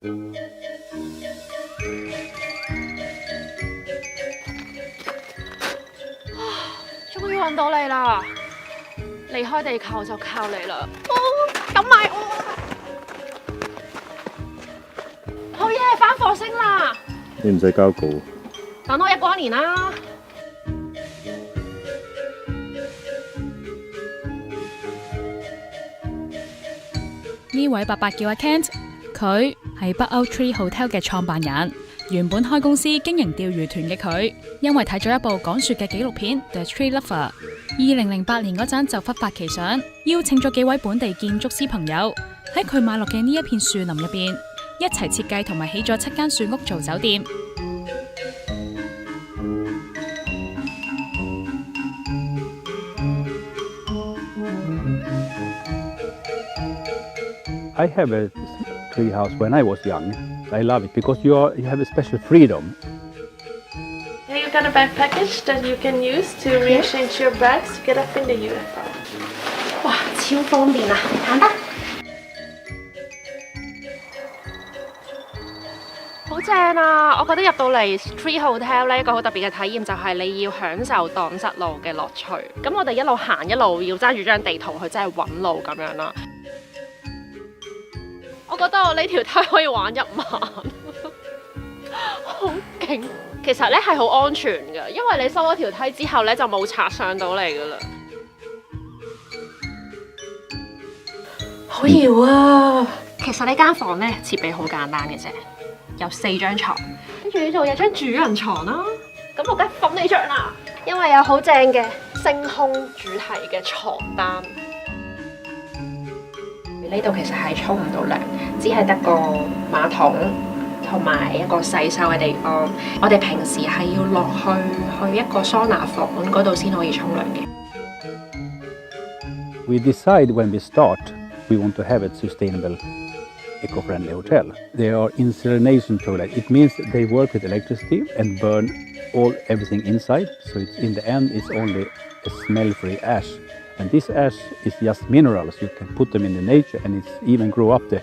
終於揾到你啦！離開地球就靠你啦！咁埋我啊！好嘢，返火星啦！你唔使交稿。等我1年啦！呢位伯伯叫阿 Kent， 佢係北歐 Tree Hotel 嘅創辦人。原本開公司經營釣魚團嘅佢，因為睇咗一部講雪嘅紀錄片《The Tree Lover》，2008年嗰陣就忽發奇想，邀請咗幾位本地建築師朋友喺佢買落嘅呢一片樹林入邊，一齊設計同埋起咗7間樹屋做酒店。I have a tree house when I was young. I love it because you have a special freedom. Yeah, you've got a bag package that you can use to rearrange your bags to get up in the UFO. 哇，超方便啊，簡單，好正啊！我覺得入到嚟 Tree Hotel 咧，一個好特別嘅體驗就係你要享受蕩失路嘅樂趣。咁我哋一路行一路要揸住張地圖去真係揾路咁樣啦。我覺得我呢條梯可以玩1晚，好勁！其實咧係好安全嘅，因為你收咗條梯之後咧就冇賊上到嚟噶啦。好搖啊！其實呢間房咧設備好簡單嘅啫，有4張床，跟住呢度有張主人床啦。咁我梗係瞓呢張啦，因為有好正嘅星空主題嘅床單。呢度其實係沖唔到涼，只係得個馬桶同埋一個洗手嘅地方。我哋平時係要落去一個桑拿房嗰度先可以沖涼嘅。We decide when we start, we want to have a sustainable, eco-friendly hotel. They are incineration toilets. It means they work with electricity and burn everything inside. So in the end, it's only a smell-free ash. And this ash is just minerals. You can put them in the nature and it's even grow up there.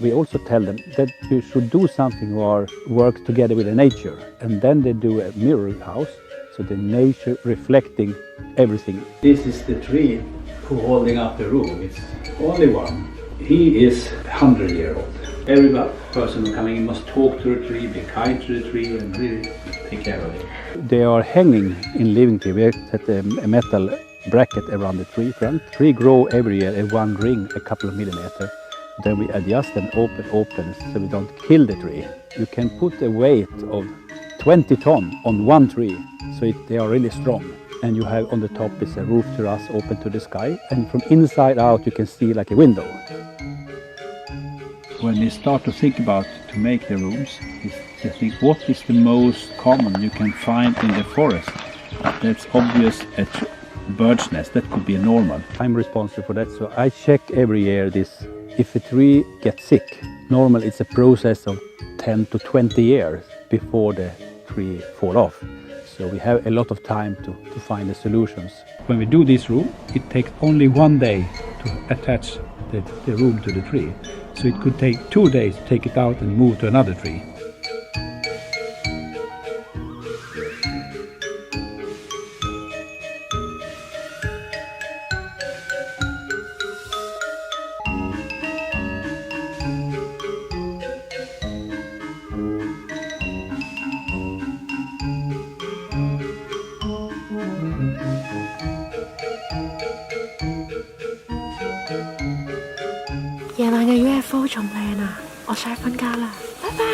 We also tell them that you should do something or work together with the nature. And then they do a mirror house, so the nature reflecting everything. This is the tree who holding up the room. It's only one. He is 100-year-old. Every person coming in must talk to the tree, be kind to the tree and really take care of it. They are hanging in living tree. We set a metal bracket around the tree front. Tree grow every year in one ring, a couple of millimeters. Then we adjust and open so we don't kill the tree. You can put a weight of 20 tons on one tree, so they are really strong. And you have on the top is a roof terrace open to the sky, and from inside out you can see like a window. When we start to think about to make the rooms, we think what is the most common you can find in the forest. That's obvious a bird's nest, that could be normal. I'm responsible for that, so I check every year this. If a tree gets sick, normally it's a process of 10 to 20 years before the tree fall off. So we have a lot of time to find the solutions. When we do this room, it takes only 1 day to attach the room to the tree. So it could take 2 days to take it out and move to another tree.夜晚嘅 UFO 仲靚啊！我想瞓覺啦，拜拜。